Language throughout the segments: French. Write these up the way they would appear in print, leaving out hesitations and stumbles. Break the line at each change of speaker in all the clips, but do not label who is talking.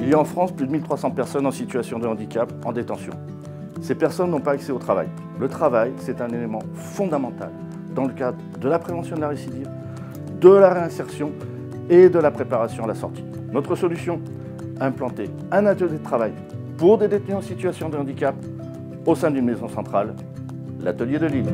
Il y a en France plus de 1300 personnes en situation de handicap en détention. Ces personnes n'ont pas accès au travail. Le travail, c'est un élément fondamental dans le cadre de la prévention de la récidive, de la réinsertion et de la préparation à la sortie. Notre solution, implanter un atelier de travail pour des détenus en situation de handicap au sein d'une maison centrale, l'atelier de Lille.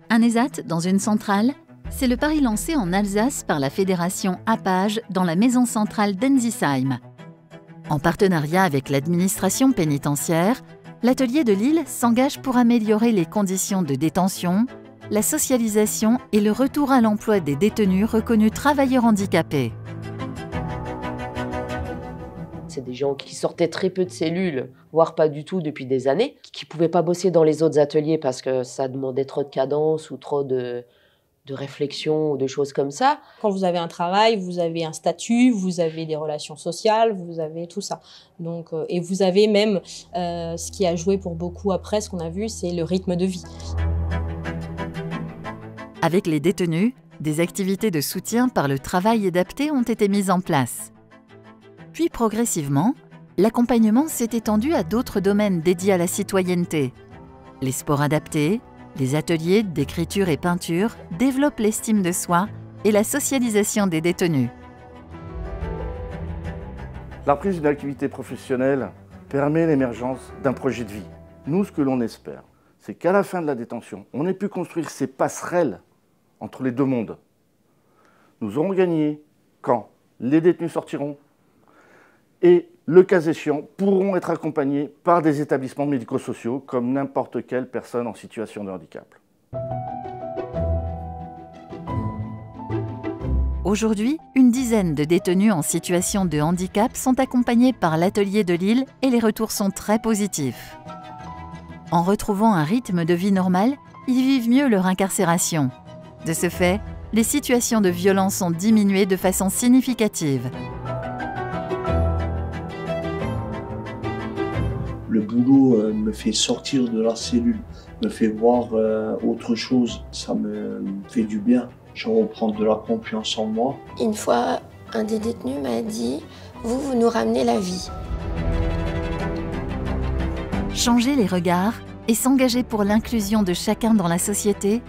Un ESAT dans une centrale, c'est le pari lancé en Alsace par la fédération APAGE dans la maison centrale d'Ensisheim. En partenariat avec l'administration pénitentiaire, l'atelier de Lille s'engage pour améliorer les conditions de détention, la socialisation et le retour à l'emploi des détenus reconnus travailleurs handicapés.
C'est des gens qui sortaient très peu de cellules, voire pas du tout depuis des années, qui ne pouvaient pas bosser dans les autres ateliers parce que ça demandait trop de cadence ou trop de réflexion ou de choses comme ça.
Quand vous avez un travail, vous avez un statut, vous avez des relations sociales, vous avez tout ça. Donc, et vous avez même, ce qui a joué pour beaucoup après, ce qu'on a vu, c'est le rythme de vie.
Avec les détenus, des activités de soutien par le travail adapté ont été mises en place. Puis progressivement, l'accompagnement s'est étendu à d'autres domaines dédiés à la citoyenneté. Les sports adaptés, les ateliers d'écriture et peinture développent l'estime de soi et la socialisation des détenus.
La reprise d'une activité professionnelle permet l'émergence d'un projet de vie. Nous, ce que l'on espère, c'est qu'à la fin de la détention, on ait pu construire ces passerelles entre les deux mondes. Nous aurons gagné quand les détenus sortiront et, le cas échéant, pourront être accompagnés par des établissements médico-sociaux comme n'importe quelle personne en situation de handicap.
Aujourd'hui, une dizaine de détenus en situation de handicap sont accompagnés par l'atelier de Lille et les retours sont très positifs. En retrouvant un rythme de vie normal, ils vivent mieux leur incarcération. De ce fait, les situations de violence ont diminué de façon significative.
Le boulot me fait sortir de la cellule, me fait voir autre chose, ça me fait du bien. Je reprends de la confiance en moi.
Une fois, un des détenus m'a dit « Vous nous ramenez la vie ».
Changer les regards et s'engager pour l'inclusion de chacun dans la société,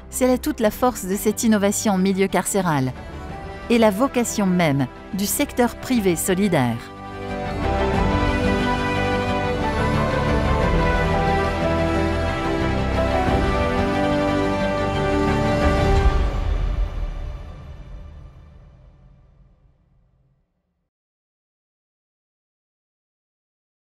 c'est là toute la force de cette innovation en milieu carcéral et la vocation même du secteur privé solidaire.